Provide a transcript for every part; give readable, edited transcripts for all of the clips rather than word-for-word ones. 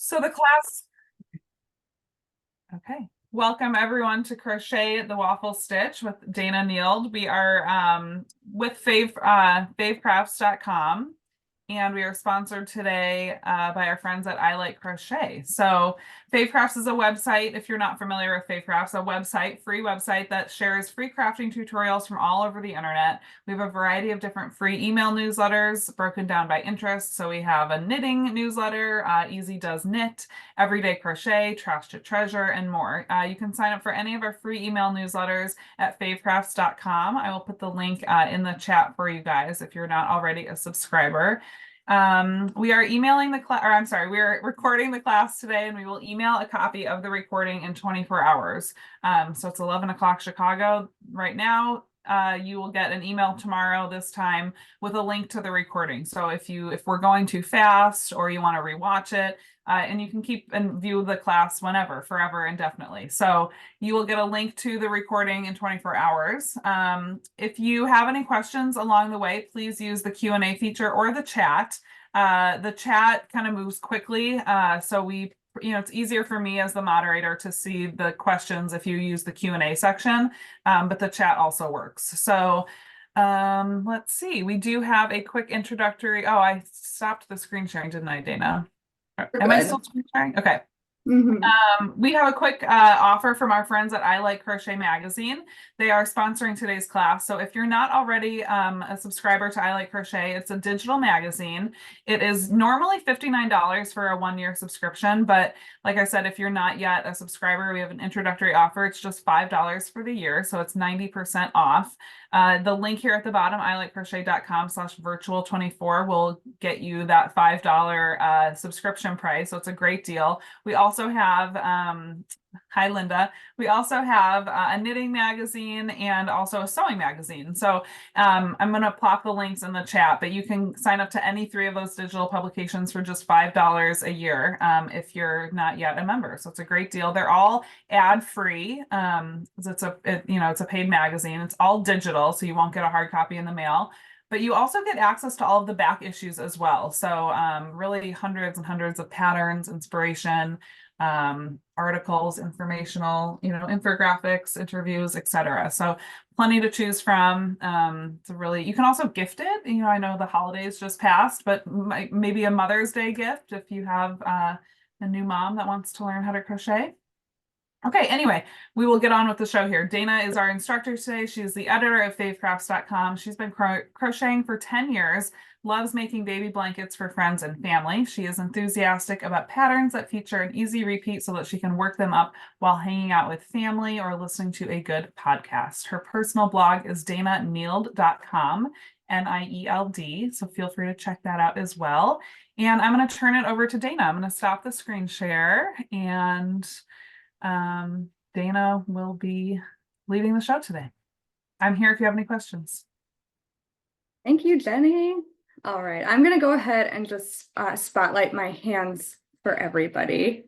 So the class, okay. Welcome everyone to Crochet the Waffle Stitch with Dana Neild. We are with favecrafts.com, and we are sponsored today by our friends at I Like Crochet. So Fave Crafts is a website, if you're not familiar with Fave Crafts, a website, free website that shares free crafting tutorials from all over the internet. We have a variety of different free email newsletters broken down by interest. So we have a knitting newsletter, Easy Does Knit, Everyday Crochet, Trash to Treasure, and more. You can sign up for any of our free email newsletters at favecrafts.com. I will put the link in the chat for you guys if you're not already a subscriber. We are emailing the class, or I'm sorry, we are recording the class today, and we will email a copy of the recording in 24 hours. So it's 11 o'clock Chicago right now. You will get an email tomorrow this time with a link to the recording. So if we're going too fast or you want to rewatch it, and you can keep and view the class whenever, forever, indefinitely. So you will get a link to the recording in 24 hours. If you have any questions along the way, please use the Q&A feature or the chat. The chat kind of moves quickly, so it's easier for me as the moderator to see the questions if you use the Q&A section, but the chat also works. So let's see, we do have a quick introductory. Oh, I stopped the screen sharing, didn't I, Dana? Am I still screen sharing? Okay. We have a quick offer from our friends at I Like Crochet magazine. They are sponsoring today's class. So if you're not already a subscriber to I Like Crochet, it's a digital magazine. It is normally $59 for a 1-year subscription, but like I said, if you're not yet a subscriber, we have an introductory offer. It's just $5 for the year, so it's 90% off. The link here at the bottom, ilikecrochet.com/virtual24, will get you that $5 subscription price. So it's a great deal. We also have, hi Linda, we also have a knitting magazine and also a sewing magazine. So I'm going to plop the links in the chat, but you can sign up to any 3 of those digital publications for just $5 a year if you're not yet a member. So it's a great deal. They're all ad-free. It's a paid magazine. It's all digital, so you won't get a hard copy in the mail. But you also get access to all of the back issues as well. So really hundreds and hundreds of patterns, inspiration, articles, informational, infographics, interviews, etc. So plenty to choose from. You can also gift it. I know the holidays just passed, but maybe a Mother's Day gift if you have a new mom that wants to learn how to crochet. Okay, anyway, we will get on with the show here. Dana is our instructor today. She's the editor of favecrafts.com. She's been crocheting for 10 years, loves making baby blankets for friends and family. She is enthusiastic about patterns that feature an easy repeat so that she can work them up while hanging out with family or listening to a good podcast. Her personal blog is dananeild.com, Nield, so feel free to check that out as well. And I'm going to turn it over to Dana. I'm going to stop the screen share, and Dana will be leading the show today. I'm here if you have any questions. Thank you, Jenny. All right, I'm going to go ahead and just spotlight my hands for everybody.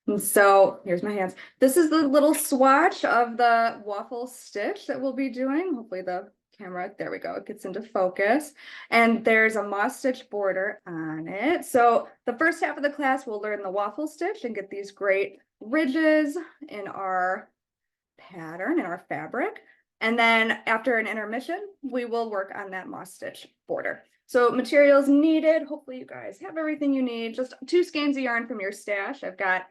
And so here's my hands. This is the little swatch of the waffle stitch that we'll be doing. Hopefully the camera, there we go, it gets into focus. And there's a moss stitch border on it. So the first half of the class, we'll learn the waffle stitch and get these great ridges in our pattern, in our fabric. And then after an intermission, we will work on that moss stitch border. So materials needed. Hopefully you guys have everything you need. Just 2 skeins of yarn from your stash. I've got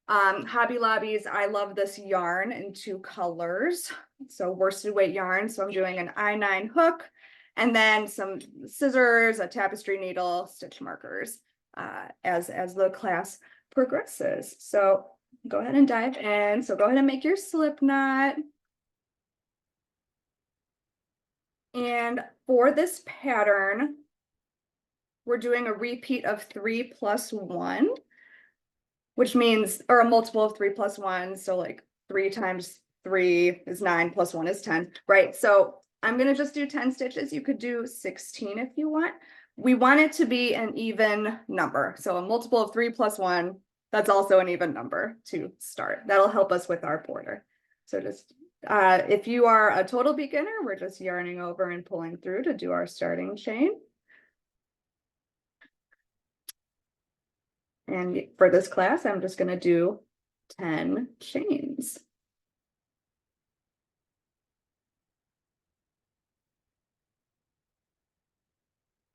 Hobby Lobby's I Love This yarn in 2 colors. So worsted weight yarn. So I'm doing an I9 hook, and then some scissors, a tapestry needle, stitch markers as the class progresses. So go ahead and dive in. So go ahead and make your slip knot. And for this pattern, we're doing a repeat of 3 plus 1, which means, or a multiple of 3 plus 1. So like 3 times 3 is 9, plus 1 is 10, right? So I'm going to just do 10 stitches. You could do 16 if you want. We want it to be an even number. So a multiple of 3 plus 1, that's also an even number to start. That'll help us with our border. So just, if you are a total beginner, we're just yarning over and pulling through to do our starting chain. And for this class, I'm just going to do 10 chains.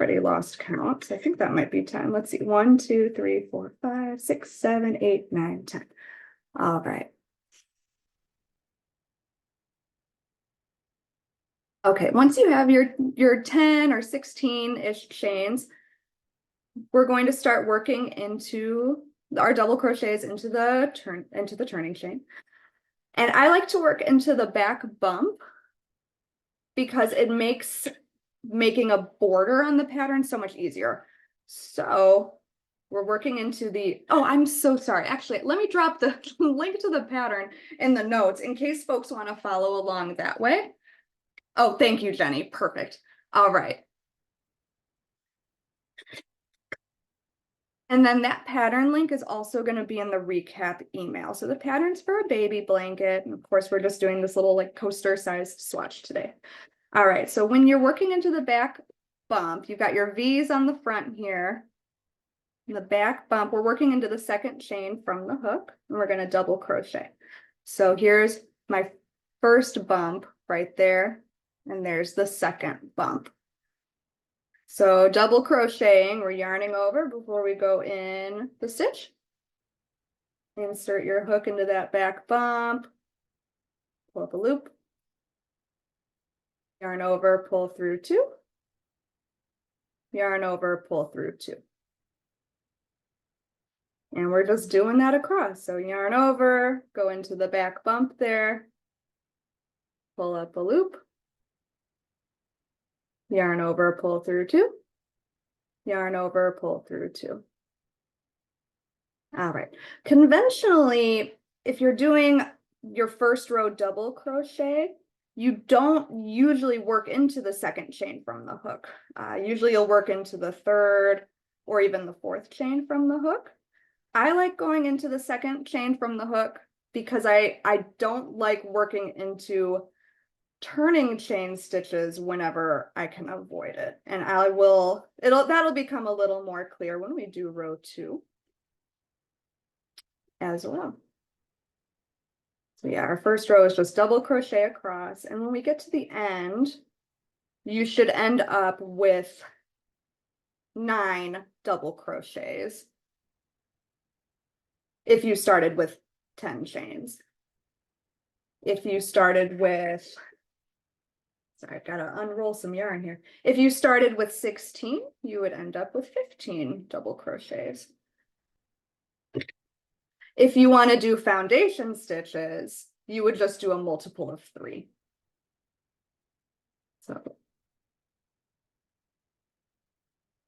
Already lost count. So I think that might be 10. Let's see. 1, 2, 3, 4, 5, 6, 7, 8, 9, 10. All right. Okay, once you have your 10 or 16-ish chains, we're going to start working into our double crochets into the turning chain. And I like to work into the back bump because it makes making a border on the pattern so much easier. So we're working into the, oh, I'm so sorry. Actually, let me drop the link to the pattern in the notes in case folks want to follow along that way. Oh, thank you, Jenny. Perfect. All right. And then that pattern link is also going to be in the recap email. So the pattern's for a baby blanket. And of course, we're just doing this little like coaster sized swatch today. All right. So when you're working into the back bump, you've got your V's on the front here. In the back bump, we're working into the second chain from the hook, and we're going to double crochet. So here's my first bump right there. And there's the second bump. So double crocheting, we're yarning over before we go in the stitch. Insert your hook into that back bump, pull up a loop, yarn over, pull through 2, yarn over, pull through 2. And we're just doing that across. So yarn over, go into the back bump there, pull up a loop, yarn over, pull through 2, yarn over, pull through 2. All right. Conventionally, if you're doing your first row double crochet, you don't usually work into the second chain from the hook. Usually you'll work into the third or even the fourth chain from the hook. I like going into the second chain from the hook because I don't like working into turning chain stitches whenever I can avoid it. And that'll become a little more clear when we do row 2 as well. So yeah, our first row is just double crochet across. And when we get to the end, you should end up with 9 double crochets if you started with 10 chains. If you started with, sorry, I've got to unroll some yarn here. If you started with 16, you would end up with 15 double crochets. If you want to do foundation stitches, you would just do a multiple of 3. So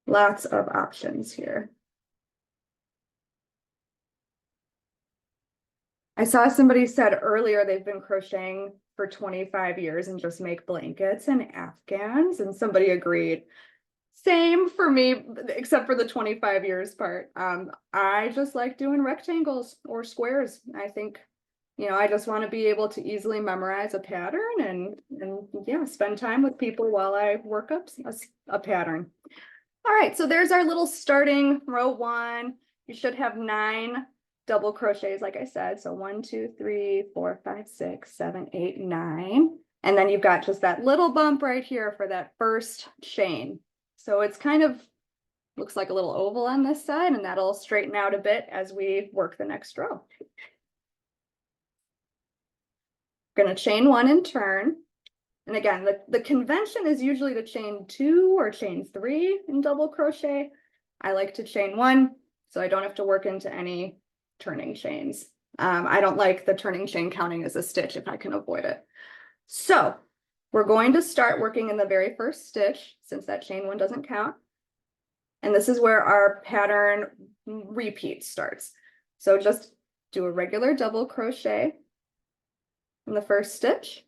lots of options here. I saw somebody said earlier they've been crocheting for 25 years and just make blankets and afghans, and somebody agreed. Same for me, except for the 25 years part. I just like doing rectangles or squares. I think, I just want to be able to easily memorize a pattern and yeah, spend time with people while I work up a pattern. All right, so there's our little starting row 1. You should have 9 double crochets, like I said. So 1, 2, 3, 4, 5, 6, 7, 8, 9. And then you've got just that little bump right here for that first chain. So it's kind of looks like a little oval on this side, and that'll straighten out a bit as we work the next row. We're going to chain 1 and turn. And again, the convention is usually to chain 2 or chain 3 in double crochet. I like to chain 1, so I don't have to work into any turning chains. I don't like the turning chain counting as a stitch if I can avoid it. So we're going to start working in the very first stitch since that chain 1 doesn't count. And this is where our pattern repeat starts. So just do a regular double crochet in the first stitch.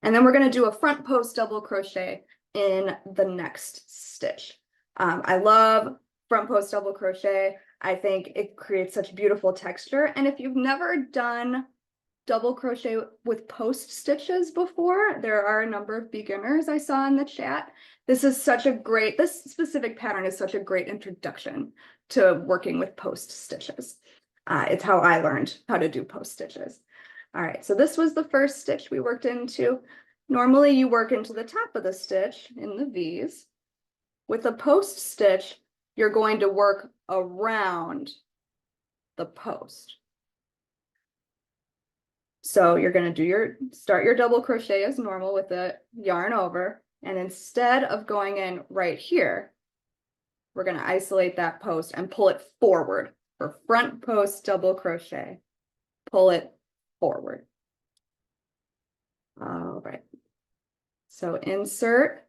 And then we're going to do a front post double crochet in the next stitch. I love front post double crochet. I think it creates such beautiful texture. And if you've never done double crochet with post stitches before, there are a number of beginners I saw in the chat. This specific pattern is such a great introduction to working with post stitches. It's how I learned how to do post stitches. All right, so this was the first stitch we worked into. Normally you work into the top of the stitch in the V's. With a post stitch, you're going to work around the post. So you're going to start your double crochet as normal with the yarn over, and instead of going in right here, we're going to isolate that post and pull it forward for front post double crochet. Pull it forward. All right. So insert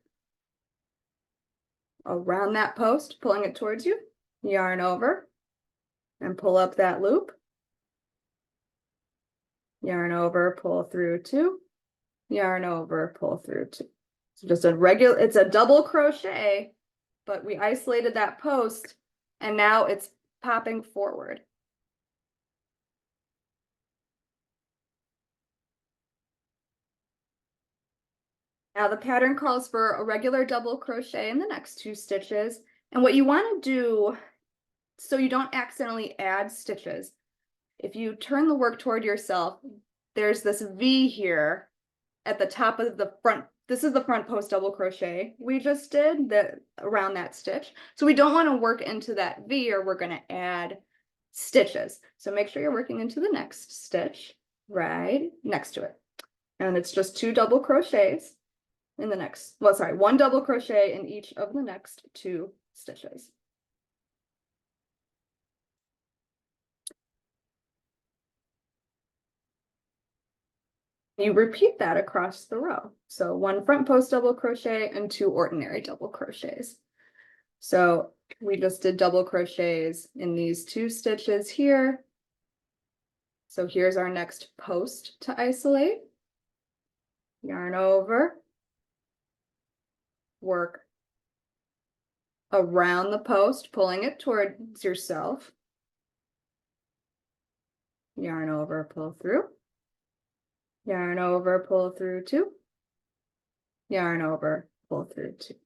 around that post, pulling it towards you, yarn over, and pull up that loop. Yarn over, pull through two, yarn over, pull through two. So just it's a double crochet, but we isolated that post and now it's popping forward. Now the pattern calls for a regular double crochet in the next two stitches. And what you want to do, so you don't accidentally add stitches, if you turn the work toward yourself, there's this V here at the top of the front. This is the front post double crochet we just did around that stitch. So we don't want to work into that V, or we're going to add stitches. So make sure you're working into the next stitch right next to it. And it's just two double crochets in the next, well, sorry, one double crochet in each of the next two stitches. You repeat that across the row. So one front post double crochet and two ordinary double crochets. So we just did double crochets in these two stitches here. So here's our next post to isolate. Yarn over, work around the post, pulling it towards yourself. Yarn over, pull through. Yarn over, pull through two. Yarn over, pull through two.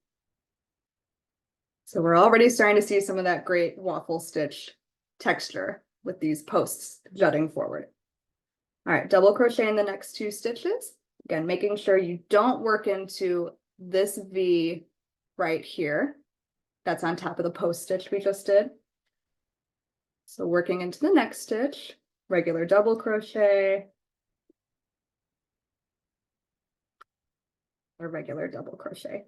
So we're already starting to see some of that great waffle stitch texture with these posts jutting forward. All right, double crochet in the next two stitches. Again, making sure you don't work into this V right here. That's on top of the post stitch we just did. So working into the next stitch, regular double crochet, or regular double crochet.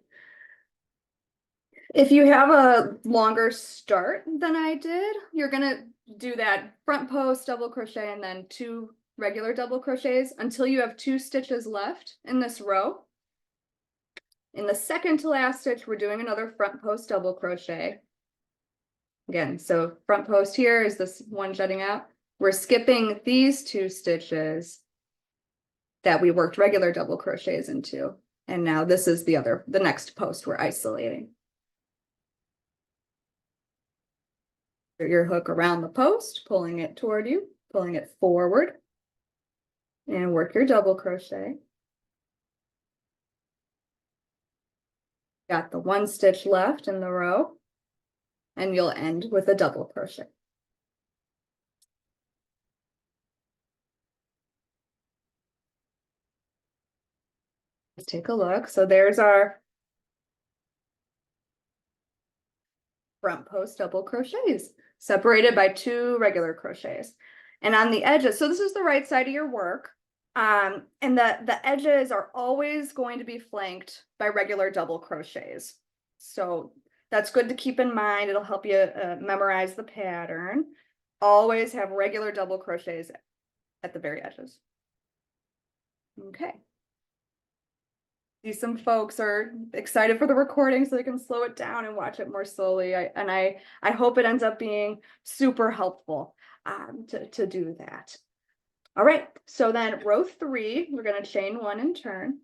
If you have a longer start than I did, you're gonna do that front post double crochet and then two regular double crochets until you have two stitches left in this row. In the second to last stitch, we're doing another front post double crochet. Again, so front post here is this one jutting out. We're skipping these two stitches that we worked regular double crochets into. And now this is the next post we're isolating. Your hook around the post, pulling it toward you, pulling it forward, and work your double crochet. Got the one stitch left in the row, and you'll end with a double crochet. Let's take a look. So there's our front post double crochets, separated by two regular crochets. And on the edges, so this is the right side of your work. And the edges are always going to be flanked by regular double crochets. So that's good to keep in mind. It'll help you memorize the pattern. Always have regular double crochets at the very edges. Okay. See, some folks are excited for the recording so they can slow it down and watch it more slowly. I hope it ends up being super helpful to do that. All right, so then row 3, we're going to chain 1 and turn.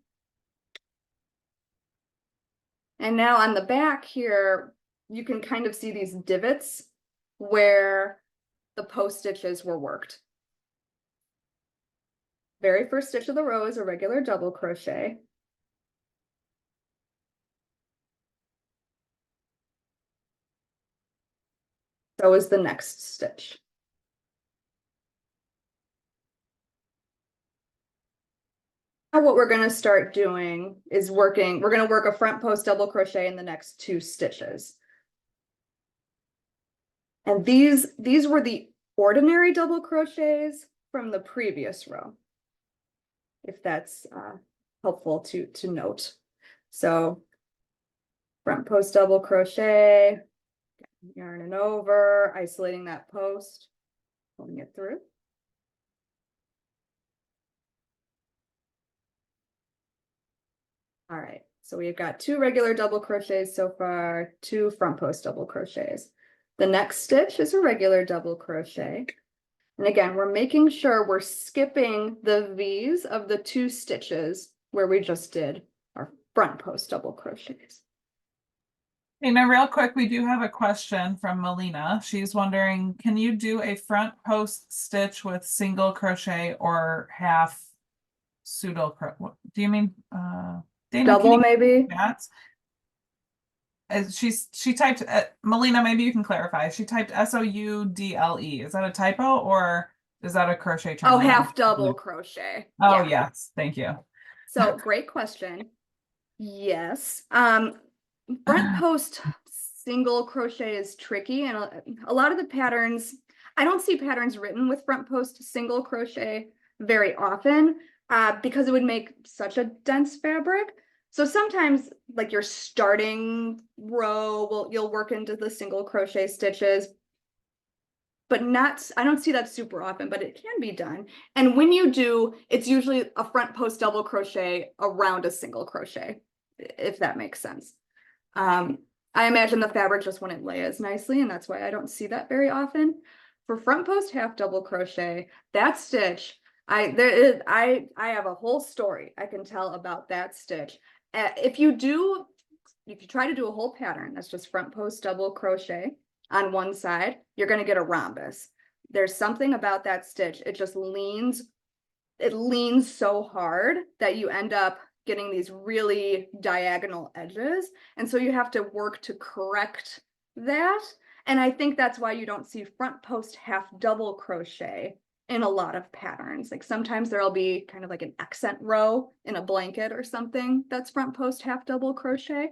And now on the back here, you can kind of see these divots where the post stitches were worked. Very first stitch of the row is a regular double crochet. So is the next stitch. Now what we're going to start doing is we're going to work a front post double crochet in the next 2 stitches. And these were the ordinary double crochets from the previous row, if that's helpful to note. So front post double crochet, yarning over, isolating that post, pulling it through. All right, so we've got 2 regular double crochets so far, 2 front post double crochets. The next stitch is a regular double crochet. And again, we're making sure we're skipping the V's of the 2 stitches where we just did our front post double crochets. Hey, now real quick, we do have a question from Melina. She's wondering, can you do a front post stitch with single crochet or half pseudo crochet? What do you mean? Dana, Double maybe? That? She typed Melina, maybe you can clarify. She typed SOUDLE. Is that a typo or is that a crochet term? Oh, half double crochet. Oh, yeah. yes. Thank you. So great question. Yes. Front post single crochet is tricky, and a lot of the patterns, I don't see patterns written with front post single crochet very often because it would make such a dense fabric. So sometimes like your starting row, you'll work into the single crochet stitches, but I don't see that super often, but it can be done. And when you do, it's usually a front post double crochet around a single crochet, if that makes sense. I imagine the fabric just wouldn't lay as nicely, and that's why I don't see that very often. For front post half double crochet, that stitch, I have a whole story I can tell about that stitch. If you try to do a whole pattern that's just front post double crochet on one side, you're going to get a rhombus. There's something about that stitch. It just leans so hard that you end up getting these really diagonal edges. And so you have to work to correct that. And I think that's why you don't see front post half double crochet in a lot of patterns. Like sometimes there'll be kind of like an accent row in a blanket or something that's front post half double crochet,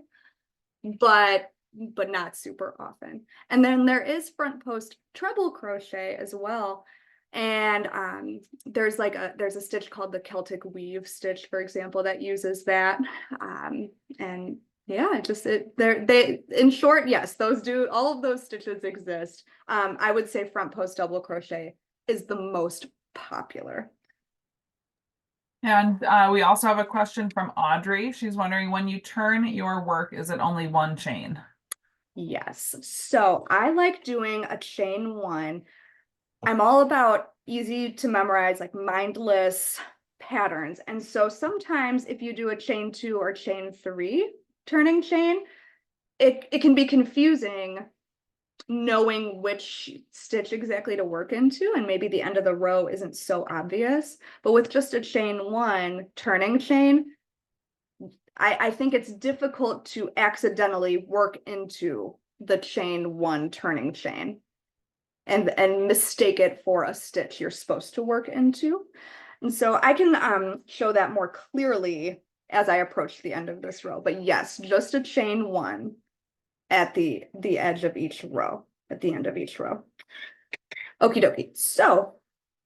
but not super often. And then there is front post treble crochet as well. And there's a stitch called the Celtic weave stitch, for example, that uses that. And yeah, in short, yes, all of those stitches exist. I would say front post double crochet is the most popular. And we also have a question from Audrey. She's wondering, when you turn your work, is it only one chain? Yes. So I like doing a chain 1. I'm all about easy to memorize, like mindless patterns. And so sometimes if you do a chain 2 or chain 3 turning chain, it can be confusing knowing which stitch exactly to work into, and maybe the end of the row isn't so obvious. But with just a chain 1 turning chain, I think it's difficult to accidentally work into the chain 1 turning chain and mistake it for a stitch you're supposed to work into. And so I can show that more clearly as I approach the end of this row. But yes, just a chain 1 at the edge of each row, at the end of each row. Okie dokie. So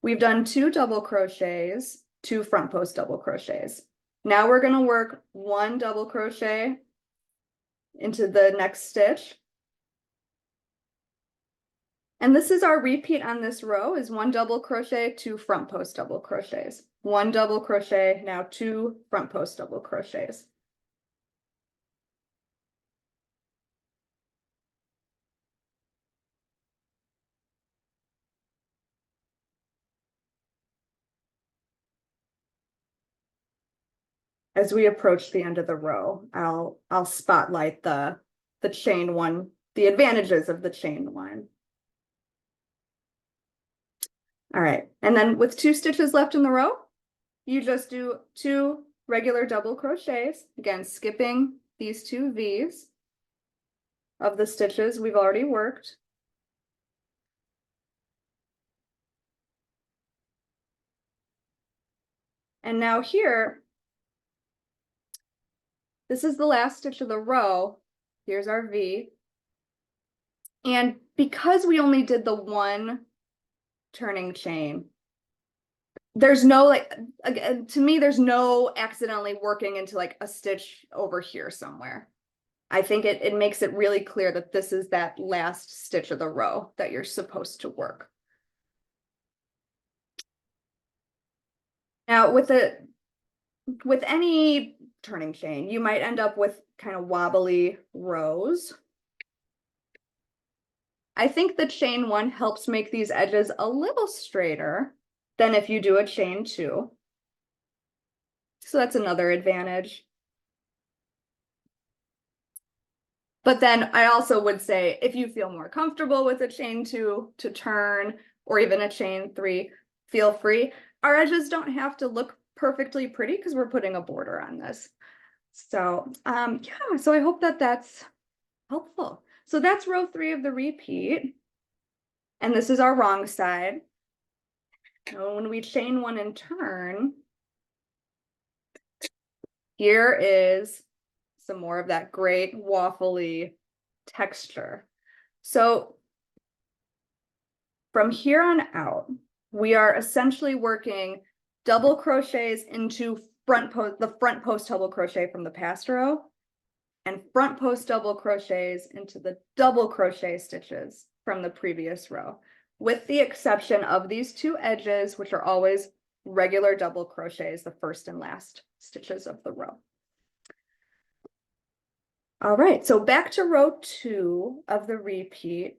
we've done 2 double crochets, 2 front post double crochets. Now we're going to work 1 double crochet into the next stitch. And this is our repeat on this row, is 1 double crochet, 2 front post double crochets. 1 double crochet, now 2 front post double crochets. As we approach the end of the row, I'll spotlight the chain 1, the advantages of the chain 1. All right, and then with 2 stitches left in the row, you just do 2 regular double crochets, again skipping these 2 V's of the stitches we've already worked. And now here, this is the last stitch of the row. Here's our V. And because we only did the one turning chain, there's no like, again, to me, there's no accidentally working into like a stitch over here somewhere. I think it makes it really clear that this is that last stitch of the row that you're supposed to work. Now with any turning chain, you might end up with kind of wobbly rows. I think the chain one helps make these edges a little straighter than if you do a chain two. So that's another advantage. But then I also would say, if you feel more comfortable with a chain two to turn, or even a chain three, feel free. Our edges don't have to look perfectly pretty because we're putting a border on this. So yeah, so I hope that that's helpful. So that's row 3 of the repeat. And this is our wrong side. Now when we chain one and turn, here is some more of that great waffly texture. So from here on out, we are essentially working double crochets into the front post double crochet from the past row, and front post double crochets into the double crochet stitches from the previous row, with the exception of these two edges, which are always regular double crochets, the first and last stitches of the row. All right, so back to row 2 of the repeat.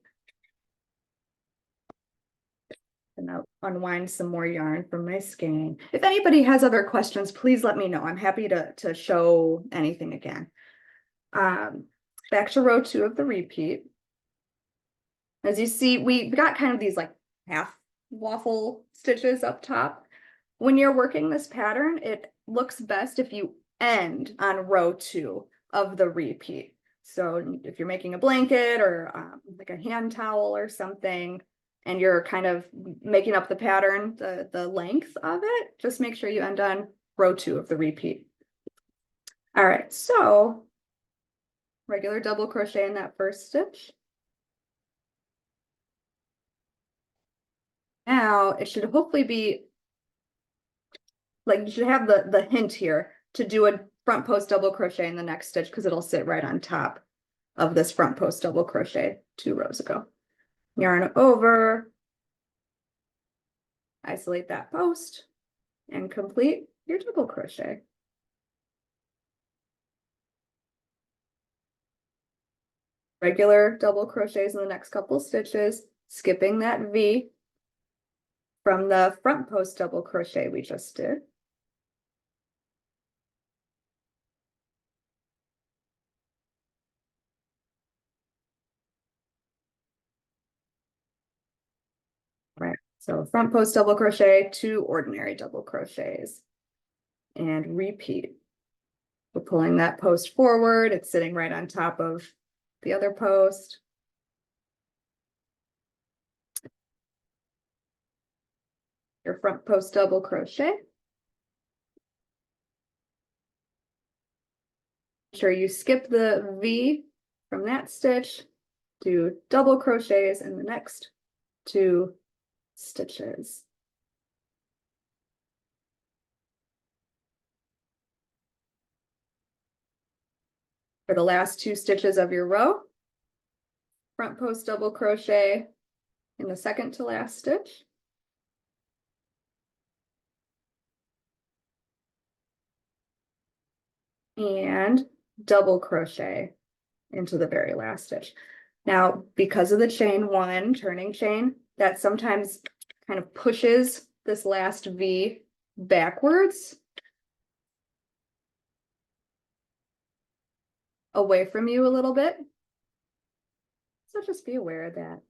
And I'll unwind some more yarn from my skein. If anybody has other questions, please let me know. I'm happy to show anything again. Back to row 2 of the repeat. As you see, we got kind of these like half waffle stitches up top. When you're working this pattern, it looks best if you end on row 2 of the repeat. So if you're making a blanket or like a hand towel or something, and you're kind of making up the pattern, the length of it, just make sure you end on row 2 of the repeat. All right, so regular double crochet in that first stitch. Now it should hopefully be like, you should have the hint here to do a front post double crochet in the next stitch because it'll sit right on top of this front post double crochet 2 rows ago. Yarn over, isolate that post, and complete your double crochet. Regular double crochets in the next couple stitches, skipping that V from the front post double crochet we just did. Right, so front post double crochet, 2 ordinary double crochets, and repeat. We're pulling that post forward, it's sitting right on top of the other post. Your front post double crochet. Make sure you skip the V from that stitch, do double crochets in the next 2 stitches. For the last 2 stitches of your row, front post double crochet in the second to last stitch. And double crochet into the very last stitch. Now, because of the chain 1 turning chain, that sometimes kind of pushes this last V backwards away from you a little bit. So just be aware of that.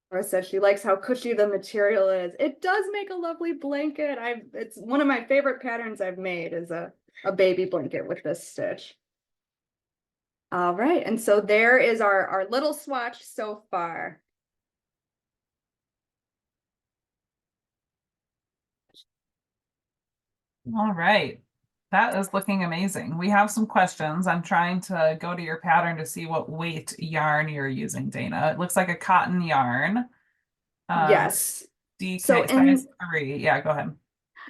Laura says she likes how cushy the material is. It does make a lovely blanket. It's one of my favorite patterns I've made is a baby blanket with this stitch. All right, and so there is our little swatch so far. All right. That is looking amazing. We have some questions. I'm trying to go to your pattern to see what weight yarn you're using, Dana. It looks like a cotton yarn. Um, Yes. So DK size in 3. Yeah, go ahead.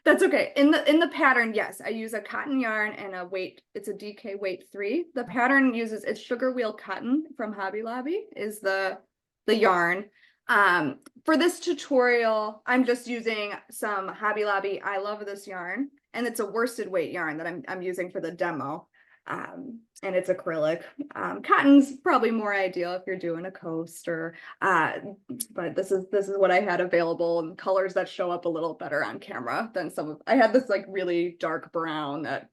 That's okay. In the pattern, yes, I use a cotton yarn and a weight. It's a DK weight 3. The pattern uses it's sugar wheel cotton from Hobby Lobby is the yarn. For this tutorial, I'm just using some Hobby Lobby. I love this yarn, and it's a worsted weight yarn that I'm using for the demo. And it's acrylic. Cotton's probably more ideal if you're doing a coast or but this is what I had available and colors that show up a little better on camera than some of I had this like really dark brown that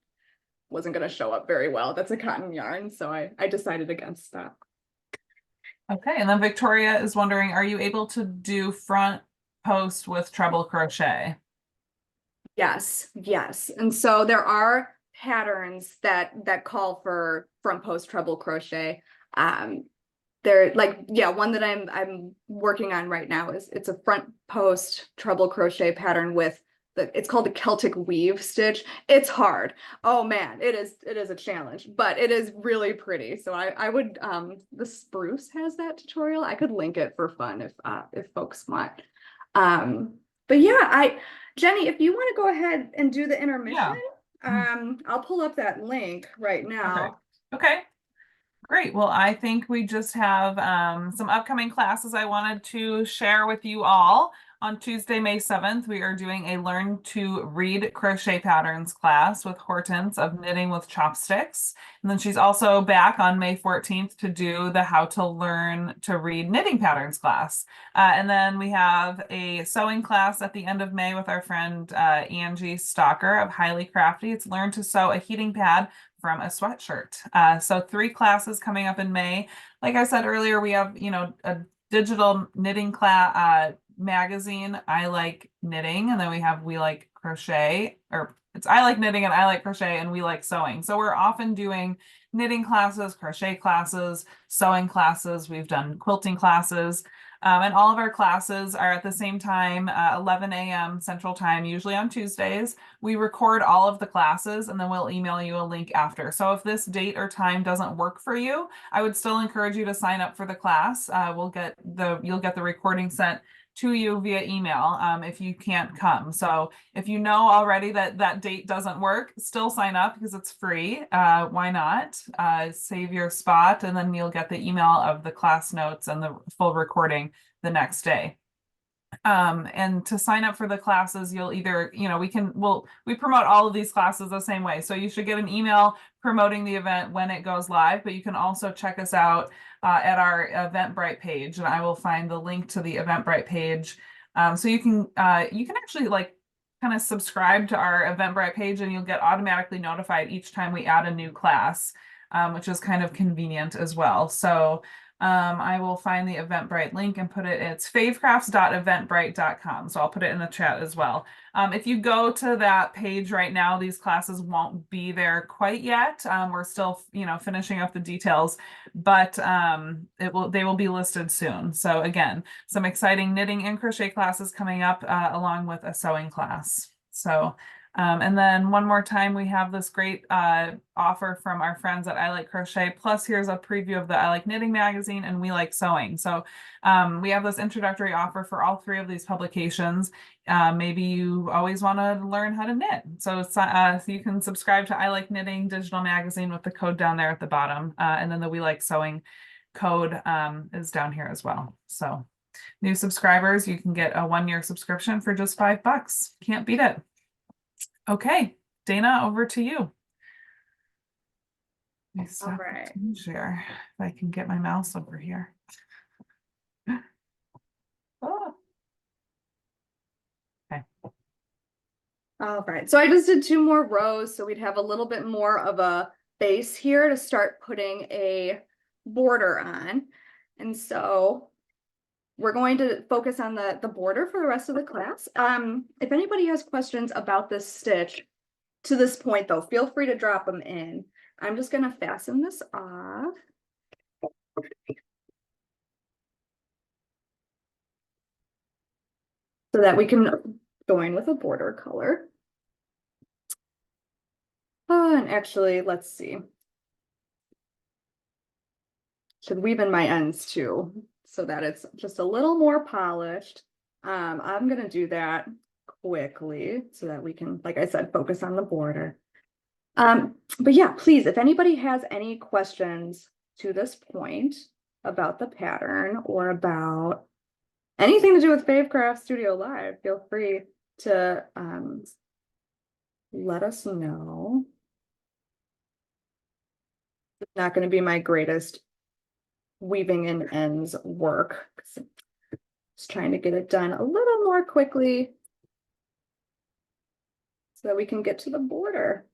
wasn't going to show up very well. That's a cotton yarn, so I decided against that. Okay, and then Victoria is wondering, are you able to do front post with treble crochet? Yes, yes. And so there are patterns that call for front post treble crochet. Um, they're like, yeah, one that I'm working on right now is it's a front post treble crochet pattern with it's called the Celtic weave stitch. It's hard. Oh man, it is a challenge, but it is really pretty. So I would the Spruce has that tutorial. I could link it for fun if folks want. Um, but yeah, Jenny, if you want to go ahead and do the intermission, Yeah. Mm, I'll pull up that link right perfect. now. Okay. Great. Well, I think we just have some upcoming classes I wanted to share with you all. On Tuesday, May 7th, we are doing a Learn to Read Crochet Patterns class with Hortense of Knitting with Chopsticks. And then she's also back on May 14th to do the How to Learn to Read Knitting Patterns class. And then we have a sewing class at the end of May with our friend Angie Stalker of Highly Crafty. It's Learn to Sew a Heating Pad from a sweatshirt. So 3 classes coming up in May. Like I said earlier, we have, a digital knitting class magazine, I Like Knitting, and then we have We Like Crochet, or it's I Like Knitting and I Like Crochet and We Like Sewing. So we're often doing knitting classes, crochet classes, sewing classes. We've done quilting classes. And all of our classes are at the same time, 11 a.m. Central Time, usually on Tuesdays. We record all of the classes and then we'll email you a link after. So if this date or time doesn't work for you, I would still encourage you to sign up for the class. You'll get the recording sent to you via email if you can't come. So if you know already that that date doesn't work, still sign up because it's free. Why not? Save your spot and then you'll get the email of the class notes and the full recording the next day. And to sign up for the classes, you'll either, we promote all of these classes the same way. So you should get an email promoting the event when it goes live, but you can also check us out at our Eventbrite page, and I will find the link to the Eventbrite page. So you can actually like kind of subscribe to our Eventbrite page and you'll get automatically notified each time we add a new class, which is kind of convenient as well. So I will find the Eventbrite link and put it, it's favecrafts.eventbrite.com. So I'll put it in the chat as well. If you go to that page right now, these classes won't be there quite yet. We're still, finishing up the details, but they will be listed soon. So again, some exciting knitting and crochet classes coming up along with a sewing class. So and then one more time, we have this great offer from our friends at I Like Crochet. Plus, here's a preview of the I Like Knitting magazine and We Like Sewing. So we have this introductory offer for all 3 of these publications. Maybe you always want to learn how to knit. So you can subscribe to I Like Knitting digital magazine with the code down there at the bottom. And then the We Like Sewing code is down here as well. So new subscribers, you can get a 1-year subscription for just $5. Can't beat it. Okay, Dana, over to you. Let me All stop the right. screen share if I can get my mouse over here. Oh, okay. All right, so I just did 2 more rows, so we'd have a little bit more of a base here to start putting a border on. And so we're going to focus on the border for the rest of the class. If anybody has questions about this stitch to this point though, feel free to drop them in. I'm just gonna fasten this off. So that we can go in with a border color. Oh, and actually, let's see. Should weave in my ends too, so that it's just a little more polished. I'm gonna do that quickly so that we can, like I said, focus on the border. But yeah, please, if anybody has any questions to this point about the pattern or about anything to do with Fave Craft Studio Live, feel free to let us know. It's not going to be my greatest weaving in ends work. Just trying to get it done a little more quickly so that we can get to the border.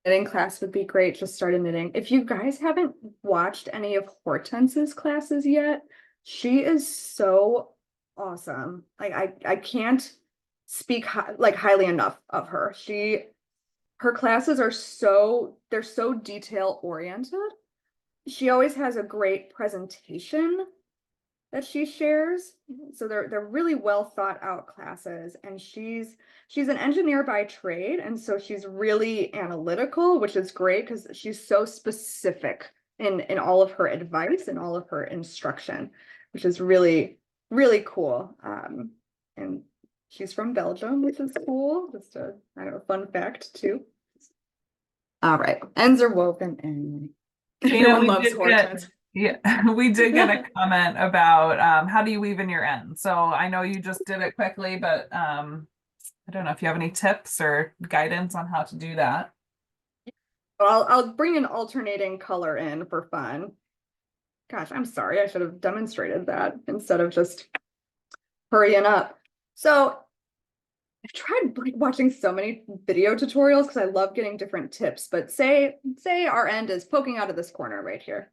Knitting class would be great. Just started knitting. If you guys haven't watched any of Hortense's classes yet, she is so awesome. Like I can't speak like highly enough of her. Her classes are they're so detail oriented. She always has a great presentation that she shares. So they're really well thought out classes, and she's an engineer by trade, and so she's really analytical, which is great because she's so specific in all of her advice and all of her instruction, which is really cool. And she's from Belgium, which is cool. Just a I don't know, fun fact too. All right, ends are woven in. Everyone loves Hortense. Yeah, we did get a comment about how do you weave in your ends. So I know you just did it quickly, but I don't know if you have any tips or guidance on how to do that. I'll bring an alternating color in for fun. Gosh, I'm sorry. I should have demonstrated that instead of just hurrying up. So I've tried like watching so many video tutorials because I love getting different tips, but say our end is poking out of this corner right here.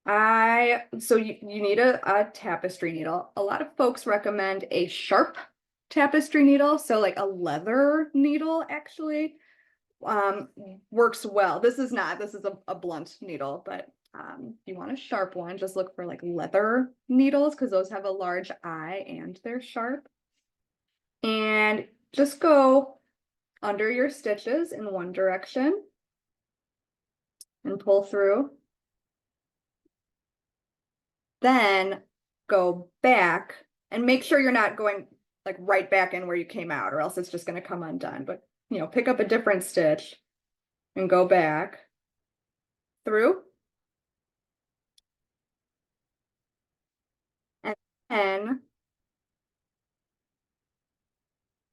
So you need a tapestry needle. A lot of folks recommend a sharp tapestry needle, so like a leather needle actually works well. This is a blunt needle, but if you want a sharp one, just look for like leather needles because those have a large eye and they're sharp. And just go under your stitches in one direction and pull through. Then go back and make sure you're not going like right back in where you came out, or else it's just going to come undone. But pick up a different stitch and go back through. And then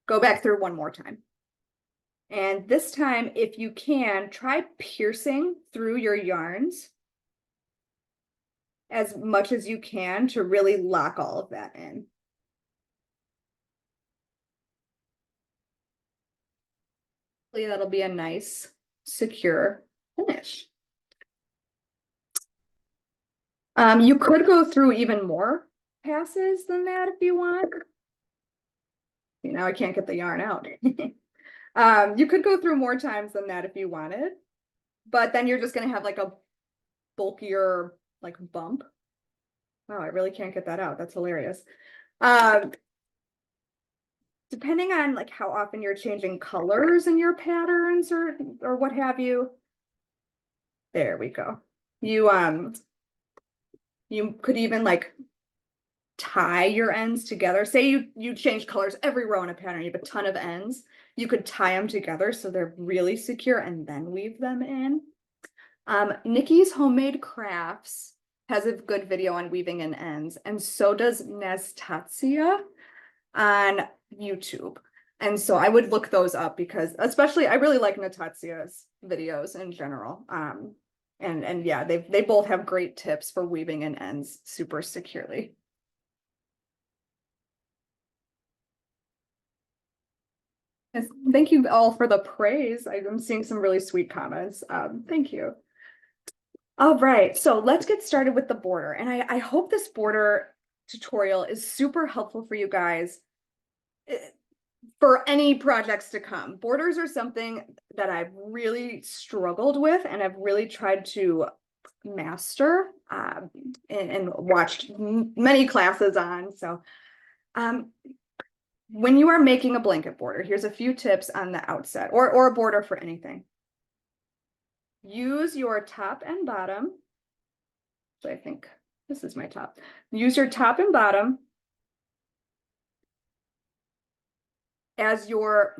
go back through one more time. And this time, if you can, try piercing through your yarns as much as you can to really lock all of that in. Hopefully that'll be a nice, secure finish. You could go through even more passes than that if you want. Now I can't get the yarn out. You could go through more times than that if you wanted, but then you're just going to have like a bulkier like bump. Wow, I really can't get that out. That's hilarious. Depending on like how often you're changing colors in your patterns or what have you. There we go. You could even like tie your ends together. Say you change colors every row in a pattern, you have a ton of ends. You could tie them together so they're really secure and then weave them in. Nikki's Homemade Crafts has a good video on weaving in ends, and so does Nastasia on YouTube. And so I would look those up because especially I really like Natasia's videos in general. And yeah, they both have great tips for weaving in ends super securely. Yes, thank you all for the praise. I'm seeing some really sweet comments. Thank you. All right, so let's get started with the border. And I hope this border tutorial is super helpful for you guys for any projects to come. Borders are something that I've really struggled with and I've really tried to master and watched many classes on. So when you are making a blanket border, here's a few tips on the outset, or a border for anything. Use your top and bottom. So I think this is my top. Use your top and bottom as your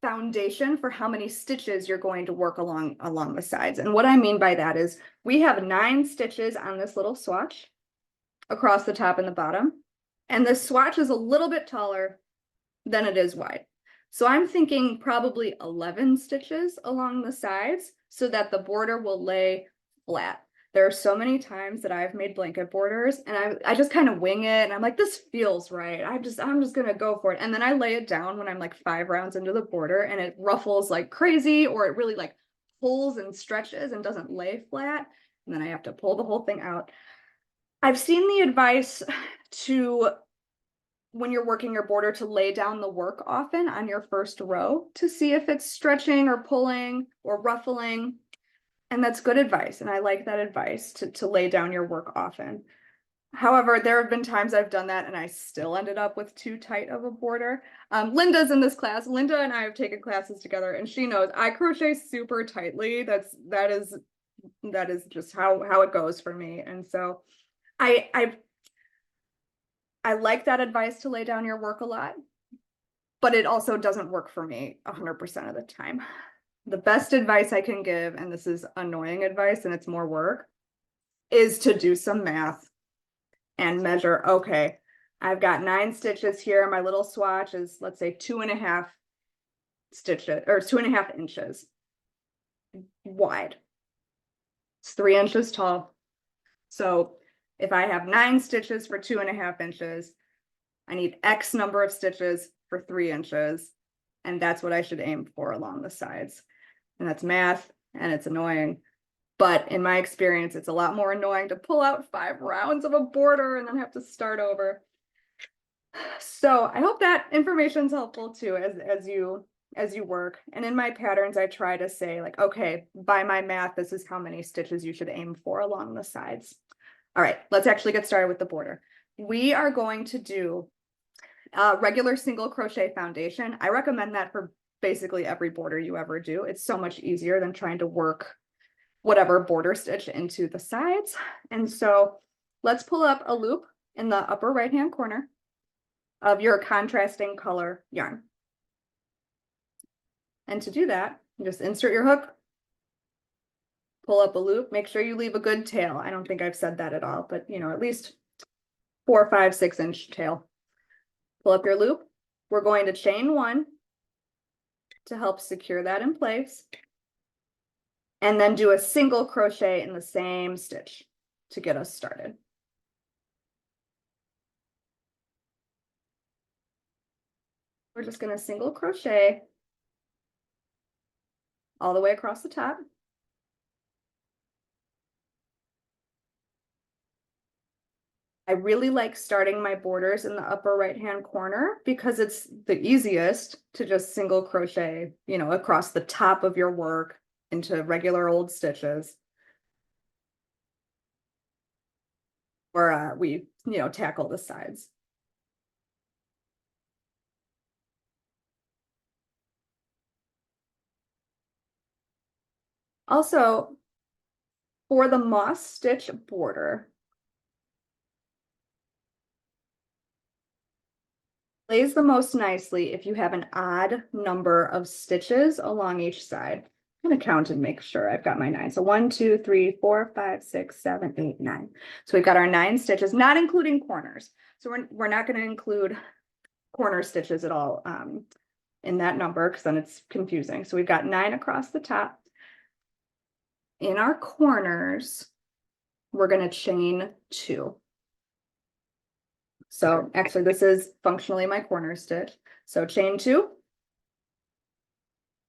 foundation for how many stitches you're going to work along the sides. And what I mean by that is we have 9 stitches on this little swatch across the top and the bottom. And the swatch is a little bit taller than it is wide. So I'm thinking probably 11 stitches along the sides so that the border will lay flat. There are so many times that I've made blanket borders and I just kind of wing it and I'm like, this feels right. I'm just gonna go for it. And then I lay it down when I'm like 5 rounds into the border and it ruffles like crazy, or it really like pulls and stretches and doesn't lay flat. And then I have to pull the whole thing out. I've seen the advice to, when you're working your border, to lay down the work often on your first row to see if it's stretching or pulling or ruffling. And that's good advice. And I like that advice to lay down your work often. However, there have been times I've done that and I still ended up with too tight of a border. Linda's in this class. Linda and I have taken classes together and she knows I crochet super tightly. That is just how it goes for me. And so I like that advice to lay down your work a lot, but it also doesn't work for me 100% of the time. The best advice I can give, and this is annoying advice and it's more work, is to do some math and measure, okay, I've got 9 stitches here. My little swatch is, let's say, 2.5 stitches or 2.5 inches wide. It's 3 inches tall. So if I have 9 stitches for 2.5 inches, I need X number of stitches for 3 inches. And that's what I should aim for along the sides. And that's math and it's annoying. But in my experience, it's a lot more annoying to pull out 5 rounds of a border and then have to start over. So I hope that information is helpful too as you work. And in my patterns, I try to say like, okay, by my math, this is how many stitches you should aim for along the sides. All right, let's actually get started with the border. We are going to do regular single crochet foundation. I recommend that for basically every border you ever do. It's so much easier than trying to work whatever border stitch into the sides. And so let's pull up a loop in the upper right hand corner of your contrasting color yarn. And to do that, you just insert your hook, pull up a loop, make sure you leave a good tail. I don't think I've said that at all, but at least 4, 5, 6 inch tail. Pull up your loop. We're going to chain 1 to help secure that in place. And then do a single crochet in the same stitch to get us started. We're just going to single crochet all the way across the top. I really like starting my borders in the upper right hand corner because it's the easiest to just single crochet, across the top of your work into regular old stitches. Or we, tackle the sides. Also, for the moss stitch border, lays the most nicely if you have an odd number of stitches along each side. I'm going to count and make sure I've got my 9. So 1, 2, 3, 4, 5, 6, 7, 8, 9. So we've got our 9 stitches, not including corners. So we're not going to include corner stitches at all in that number because then it's confusing. So we've got 9 across the top. In our corners, we're going to chain 2. So actually this is functionally my corner stitch. So chain 2.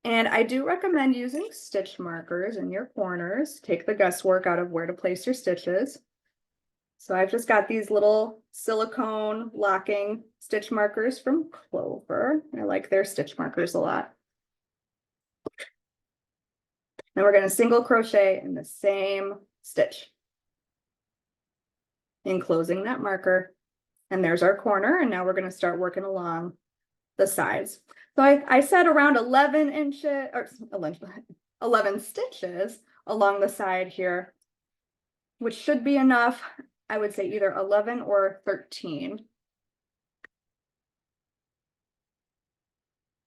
And I do recommend using stitch markers in your corners. Take the guesswork out of where to place your stitches. So I've just got these little silicone locking stitch markers from Clover. I like their stitch markers a lot. Then we're going to single crochet in the same stitch. enclosing that marker. And there's our corner, and now we're going to start working along the sides. So I said around 11 inches or 11 stitches along the side here, which should be enough. I would say either 11 or 13.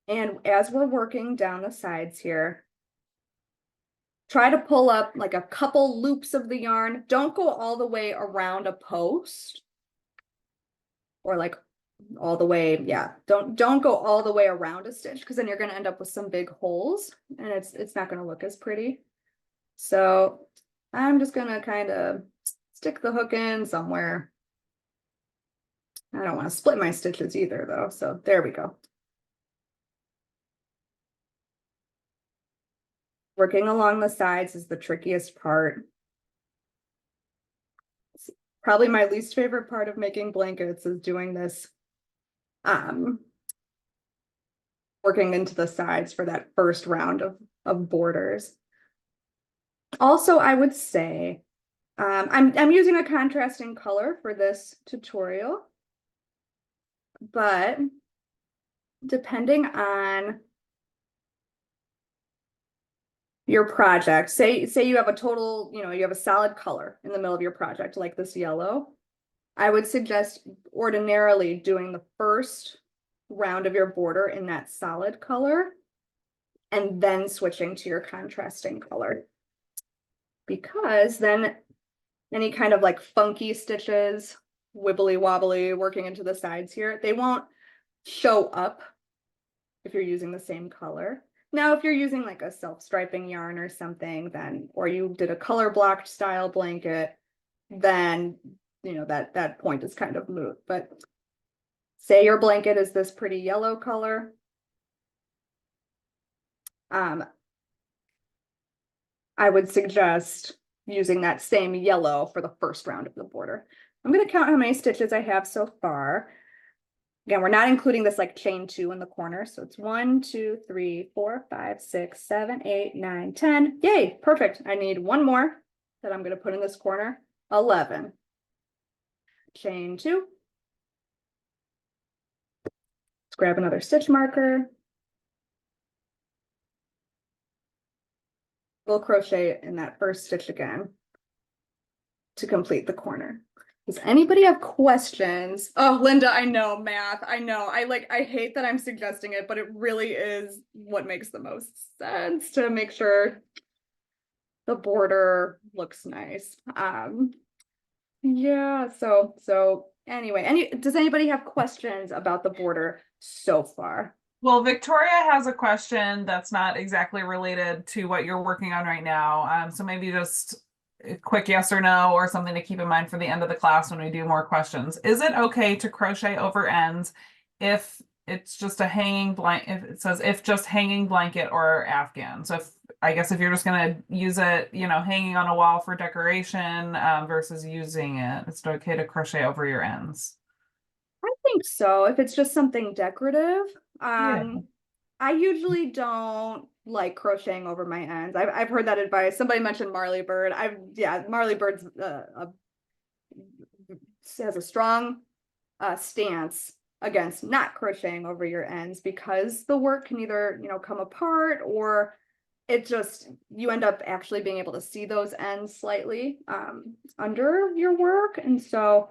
And as we're working down the sides here, try to pull up like a couple loops of the yarn. Don't go all the way around a post or like all the way. Yeah, don't go all the way around a stitch, because then you're going to end up with some big holes and it's not going to look as pretty. So I'm just going to kind of stick the hook in somewhere. I don't want to split my stitches either though. So there we go. Working along the sides is the trickiest part. It's probably my least favorite part of making blankets is doing this, working into the sides for that first round of borders. Also, I would say, I'm using a contrasting color for this tutorial, but depending on your project, say you have a total, you have a solid color in the middle of your project, like this yellow, I would suggest ordinarily doing the first round of your border in that solid color and then switching to your contrasting color, because then any kind of like funky stitches, wibbly wobbly working into the sides here, they won't show up if you're using the same color. Now, if you're using like a self-striping yarn or something, then, or you did a color blocked style blanket, then, that point is kind of moot. But say your blanket is this pretty yellow color. I would suggest using that same yellow for the first round of the border. I'm going to count how many stitches I have so far. Again, we're not including this like chain 2 in the corner. So it's 1, 2, 3, 4, 5, 6, 7, 8, 9, 10. Yay, perfect. I need one more that I'm going to put in this corner. 11. Chain 2. Let's grab another stitch marker. We'll crochet in that first stitch again to complete the corner. Does anybody have questions? Oh, Linda, I know math. I know. I hate that I'm suggesting it, but it really is what makes the most sense to make sure the border looks nice. Yeah, so anyway, does anybody have questions about the border so far? Well, Victoria has a question that's not exactly related to what you're working on right now. So maybe just a quick yes or no, or something to keep in mind for the end of the class when we do more questions. Is it okay to crochet over ends if it's just a hanging blanket, if it says if just hanging blanket or afghan? So I guess if you're just going to use it, hanging on a wall for decoration versus using it, it's okay to crochet over your ends. I think so. If it's just something decorative, Yeah. I usually don't like crocheting over my ends. I've heard that advice. Somebody mentioned Marley Bird. Marley Bird's has a strong stance against not crocheting over your ends, because the work can either come apart, or you end up actually being able to see those ends slightly under your work. And so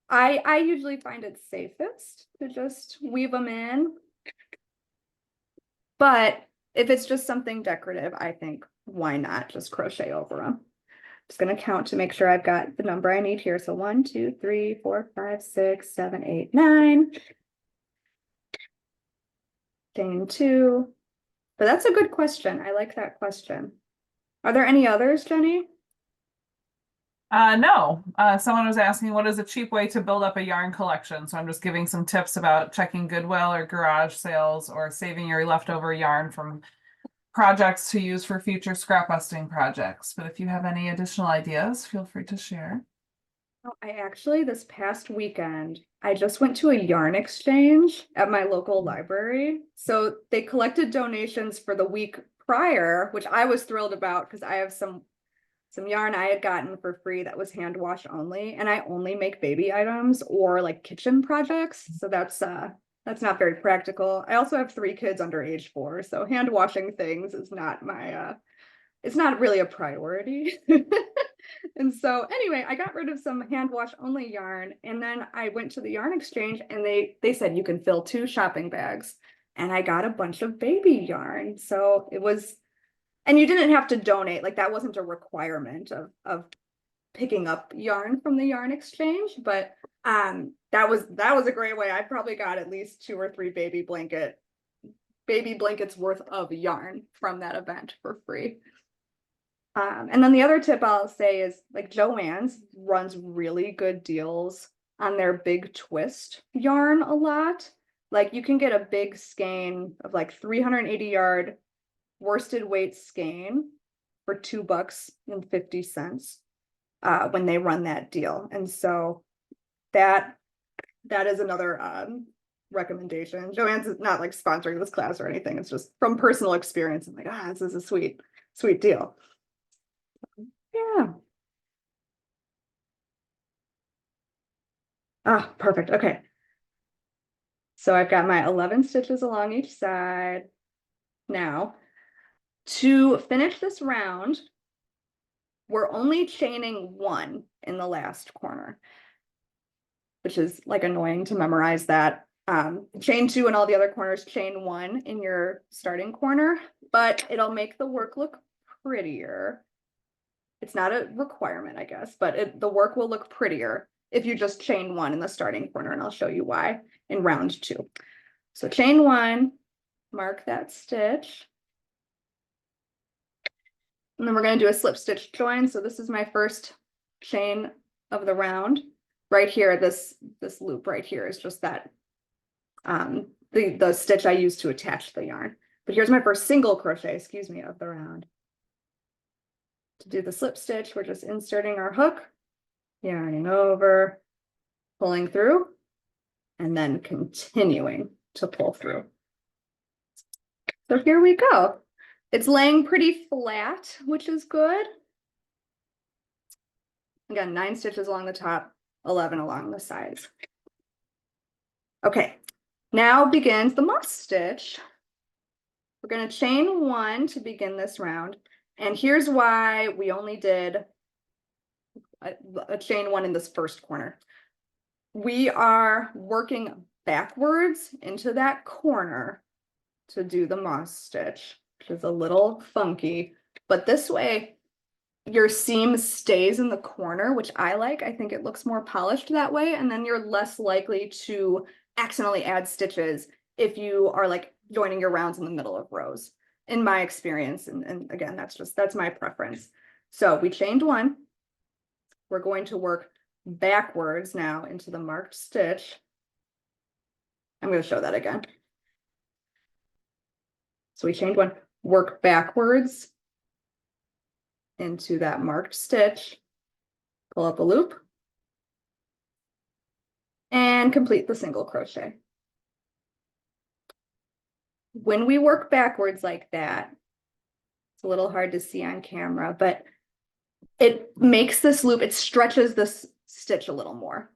I usually find it safest to just weave them in. But if it's just something decorative, I think why not just crochet over them? Just going to count to make sure I've got the number I need here. So 1, 2, 3, 4, 5, 6, 7, 8, 9. Chain 2. But that's a good question. I like that question. Are there any others, Jenny? No. Someone was asking what is a cheap way to build up a yarn collection. So I'm just giving some tips about checking Goodwill or garage sales, or saving your leftover yarn from projects to use for future scrap busting projects. But if you have any additional ideas, feel free to share. I actually, this past weekend, I just went to a yarn exchange at my local library. So they collected donations for the week prior, which I was thrilled about because I have some some yarn I had gotten for free that was hand wash only, and I only make baby items or like kitchen projects. So that's not very practical. I also have 3 kids under age 4, so hand washing things is not my it's not really a priority. And so anyway, I got rid of some hand wash only yarn, and then I went to the yarn exchange and they said you can fill 2 shopping bags, and I got a bunch of baby yarn. So it was, and you didn't have to donate, like that wasn't a requirement of picking up yarn from the yarn exchange, but that was a great way. I probably got at least 2 or 3 baby blankets worth of yarn from that event for free. And then the other tip I'll say is like Joann's runs really good deals on their big twist yarn a lot. Like you can get a big skein of like 380 yard worsted weight skein for $2.50 when they run that deal. And so that is another recommendation. Joann's is not like sponsoring this class or anything. It's just from personal experience. I'm like, this is a sweet deal. Yeah. Perfect. Okay. So I've got my 11 stitches along each side. Now, to finish this round, we're only chaining 1 in the last corner, which is like annoying to memorize that. Chain 2 in all the other corners, chain 1 in your starting corner, but it'll make the work look prettier. It's not a requirement, I guess, but the work will look prettier if you just chain 1 in the starting corner, and I'll show you why in round 2. So chain 1, mark that stitch. And then we're going to do a slip stitch join. So this is my first chain of the round. Right here, this loop right here is just that the stitch I used to attach the yarn. But here's my first single crochet, excuse me, of the round. To do the slip stitch, we're just inserting our hook, yarning over, pulling through, and then continuing to pull through. So here we go. It's laying pretty flat, which is good. Again, 9 stitches along the top, 11 along the sides. Okay, now begins the moss stitch. We're going to chain 1 to begin this round. And here's why we only did a chain 1 in this first corner. We are working backwards into that corner to do the moss stitch, which is a little funky, but this way your seam stays in the corner, which I like. I think it looks more polished that way, and then you're less likely to accidentally add stitches if you are like joining your rounds in the middle of rows, in my experience. And again, that's my preference. So we chained 1. We're going to work backwards now into the marked stitch. I'm going to show that again. So we chained 1, work backwards into that marked stitch, pull up a loop, and complete the single crochet. When we work backwards like that, it's a little hard to see on camera, but it makes this loop, it stretches this stitch a little more.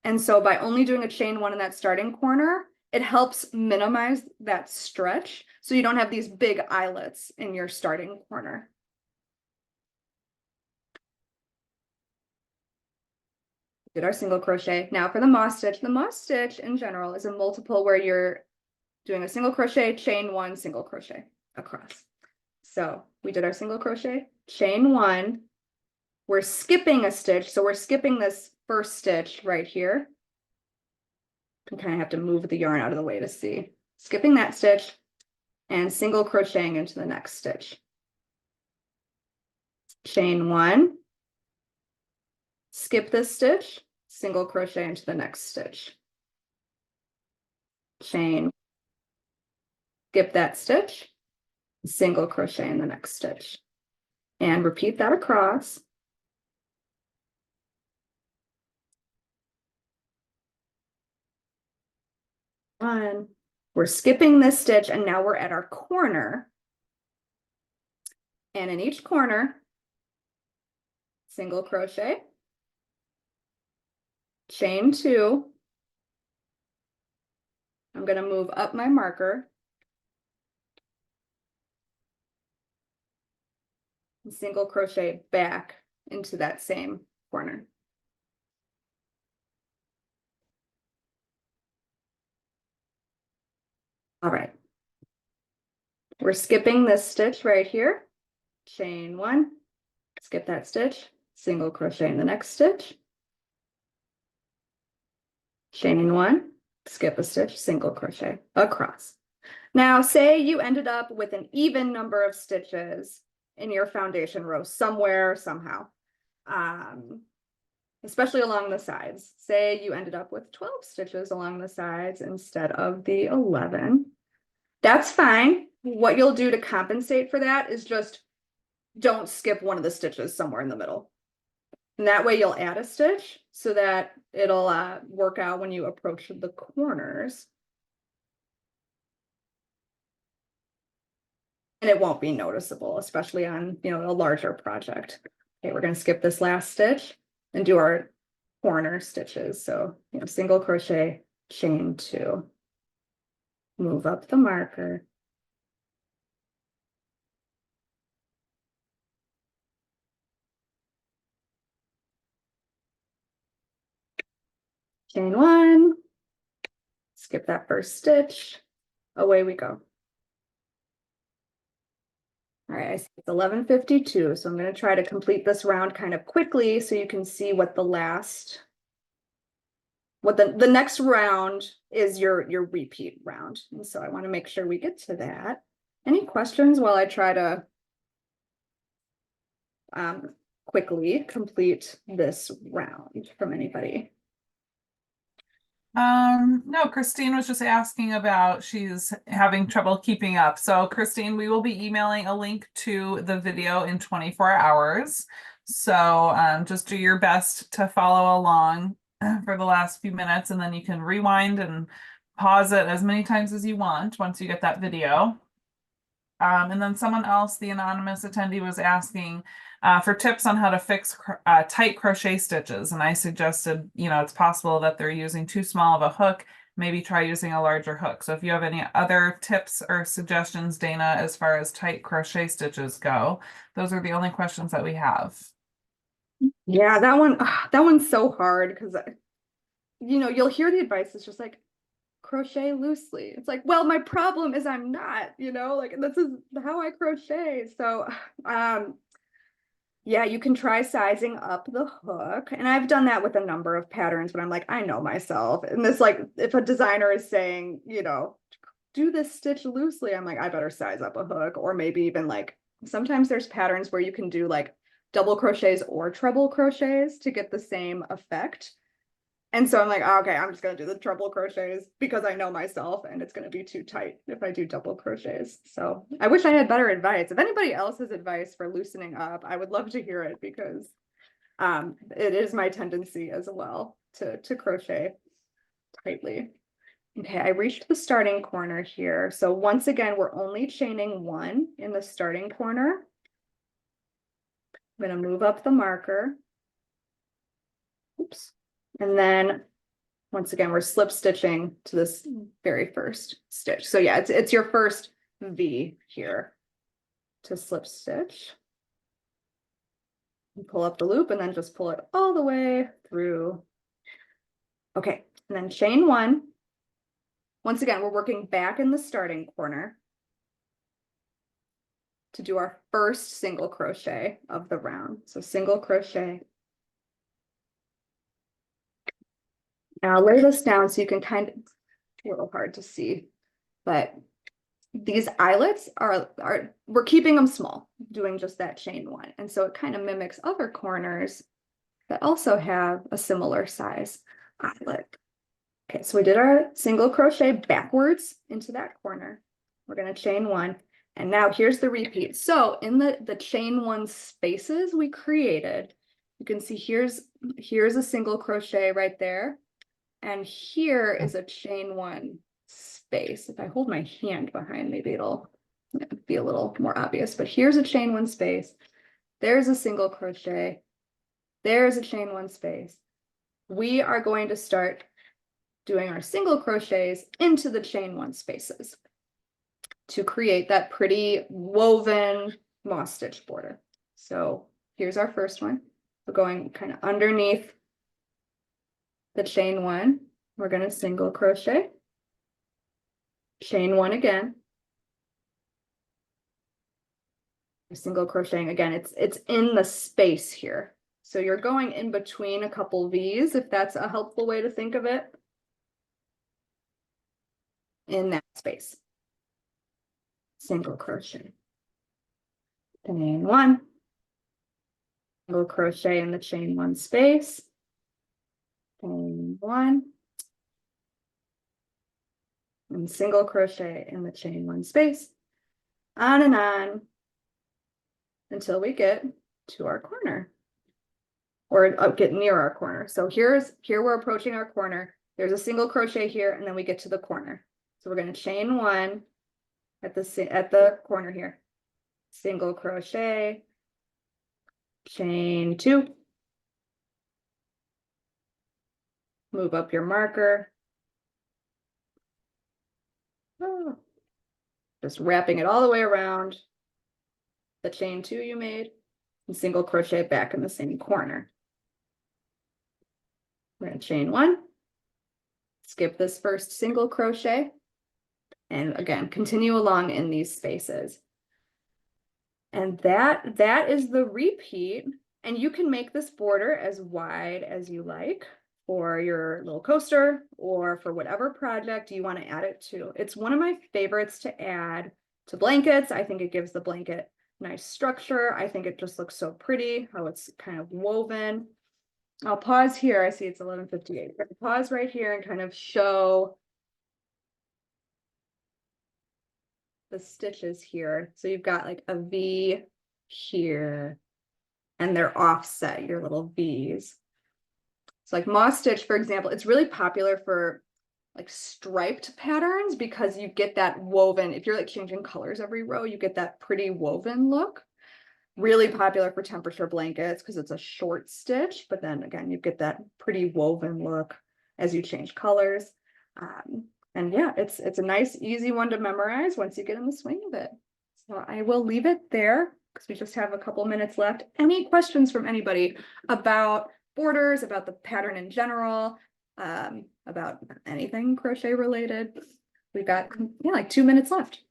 And so by only doing a chain 1 in that starting corner, it helps minimize that stretch so you don't have these big eyelets in your starting corner. Did our single crochet. Now for the moss stitch. The moss stitch in general is a multiple where you're doing a single crochet, chain 1, single crochet across. So we did our single crochet, chain 1. We're skipping a stitch. So we're skipping this first stitch right here. You kind of have to move the yarn out of the way to see. Skipping that stitch and single crocheting into the next stitch. Chain 1. Skip this stitch, single crochet into the next stitch. Chain, skip that stitch, single crochet in the next stitch. And repeat that across. One, we're skipping this stitch and now we're at our corner. And in each corner, single crochet, chain 2. I'm going to move up my marker, and single crochet back into that same corner. All right. We're skipping this stitch right here. Chain 1, skip that stitch, single crochet in the next stitch. Chain 1, skip a stitch, single crochet across. Now, say you ended up with an even number of stitches in your foundation row somewhere, somehow, especially along the sides. Say you ended up with 12 stitches along the sides instead of the 11. That's fine. What you'll do to compensate for that is just don't skip one of the stitches somewhere in the middle. And that way you'll add a stitch so that it'll work out when you approach the corners. And it won't be noticeable, especially on, you know, a larger project. Okay, we're going to skip this last stitch and do our corner stitches. So, you know, single crochet, chain 2, move up the marker. Chain 1, skip that first stitch, away we go. All right, I see it's 11:52, so I'm going to try to complete this round kind of quickly so you can see what the next round is your repeat round. And so I want to make sure we get to that. Any questions while I try to quickly complete this round from anybody? No, Christine was just asking about she's having trouble keeping up. So Christine, we will be emailing a link to the video in 24 hours. So just do your best to follow along for the last few minutes, and then you can rewind and pause it as many times as you want once you get that video. And then someone else, the anonymous attendee, was asking for tips on how to fix tight crochet stitches. And I suggested, you know, it's possible that they're using too small of a hook. Maybe try using a larger hook. So if you have any other tips or suggestions, Dana, as far as tight crochet stitches go, those are the only questions that we have. Yeah, that one's so hard because, you know, you'll hear the advice. It's just like, crochet loosely. It's like, well, my problem is I'm not, you know, like this is how I crochet. So yeah, you can try sizing up the hook. And I've done that with a number of patterns, but I'm like, I know myself. And this, like, if a designer is saying, you know, do this stitch loosely, I'm like, I better size up a hook. Or maybe even like, sometimes there's patterns where you can do like double crochets or treble crochets to get the same effect. And so I'm like, oh, okay, I'm just going to do the treble crochets because I know myself and it's going to be too tight if I do double crochets. So I wish I had better advice. If anybody else has advice for loosening up, I would love to hear it because it is my tendency as well to crochet tightly. Okay, I reached the starting corner here. So once again, we're only chaining 1 in the starting corner. I'm going to move up the marker. Oops. And then once again, we're slip stitching to this very first stitch. So yeah, it's your first V here to slip stitch. And pull up the loop and then just pull it all the way through. Okay, and then chain 1. Once again, we're working back in the starting corner to do our first single crochet of the round. So single crochet. Now I'll lay this down so you can kind of, it's a little hard to see, but these eyelets are we're keeping them small, doing just that chain 1. And so it kind of mimics other corners that also have a similar size eyelet. Okay, so we did our single crochet backwards into that corner. We're going to chain 1. And now here's the repeat. So in the chain 1 spaces we created, you can see here's a single crochet right there. And here is a chain 1 space. If I hold my hand behind, maybe it'll be a little more obvious, but here's a chain 1 space. There's a single crochet. There's a chain one space. We are going to start doing our single crochets into the chain one spaces to create that pretty woven moss stitch border. So here's our first one. We're going kind of underneath the chain one. We're going to single crochet, chain one again, single crocheting again. It's in the space here. So you're going in between a couple V's, if that's a helpful way to think of it, in that space. Single crochet, chain one, single crochet in the chain one space, chain one, and single crochet in the chain one space, on and on until we get to our corner, or get near our corner. So here we're approaching our corner. There's a single crochet here, and then we get to the corner. So we're going to chain one at the corner here, single crochet, chain two, move up your marker, just wrapping it all the way around the chain two you made, and single crochet back in the same corner. We're going to chain one, skip this first single crochet, and again continue along in these spaces. And that is the repeat. And you can make this border as wide as you like for your little coaster or for whatever project you want to add it to. It's one of my favorites to add to blankets. I think it gives the blanket nice structure. I think it just looks so pretty how it's kind of woven. I'll pause here. I see it's 11:58. Pause right here and kind of show the stitches here. So you've got like a V here, and they're offset, your little V's. So like moss stitch, for example, it's really popular for like striped patterns because you get that woven, if you're like changing colors every row, you get that pretty woven look. Really popular for temperature blankets because it's a short stitch, but then again, you get that pretty woven look as you change colors. And yeah, it's a nice, easy one to memorize once you get in the swing of it. So I will leave it there because we just have a couple minutes left. Any questions from anybody about borders, about the pattern in general, about anything crochet related? We've got like 2 minutes left.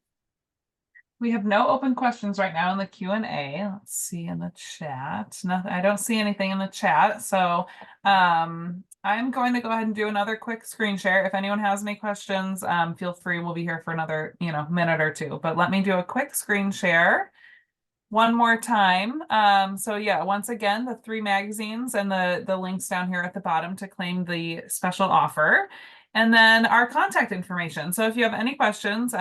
We have no open questions right now in the Q&A. Let's see in the chat. Nothing. I don't see anything in the chat. So I'm going to go ahead and do another quick screen share. If anyone has any questions, feel free. We'll be here for another minute or two. But let me do a quick screen share one more time. So yeah, once again, the 3 magazines and the links down here at the bottom to claim the special offer. And then our contact information. So if you have any questions,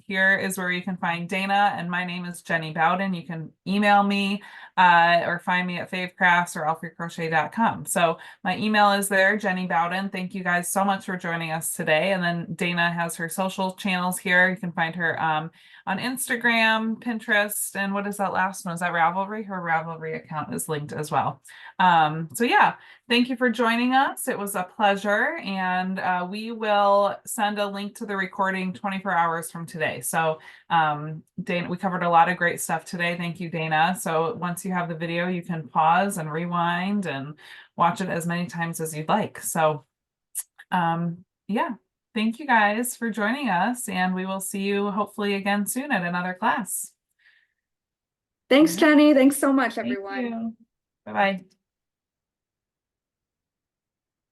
here is where you can find Dana, and my name is Jenny Bowden. You can email me or find me at favecrafts or allfreecrochet.com. So my email is there, Jenny Bowden. Thank you guys so much for joining us today. And then Dana has her social channels here. You can find her on Instagram, Pinterest, and what is that last one? Is that Ravelry? Her Ravelry account is linked as well. So yeah, thank you for joining us. It was a pleasure, and we will send a link to the recording 24 hours from today. So Dana, we covered a lot of great stuff today. Thank you, Dana. So once you have the video, you can pause and rewind and watch it as many times as you'd like. So yeah. Thank you guys for joining us, and we will see you hopefully again soon at another class. Thanks, Jenny. Thanks so much, everyone. Thank you. Bye-bye.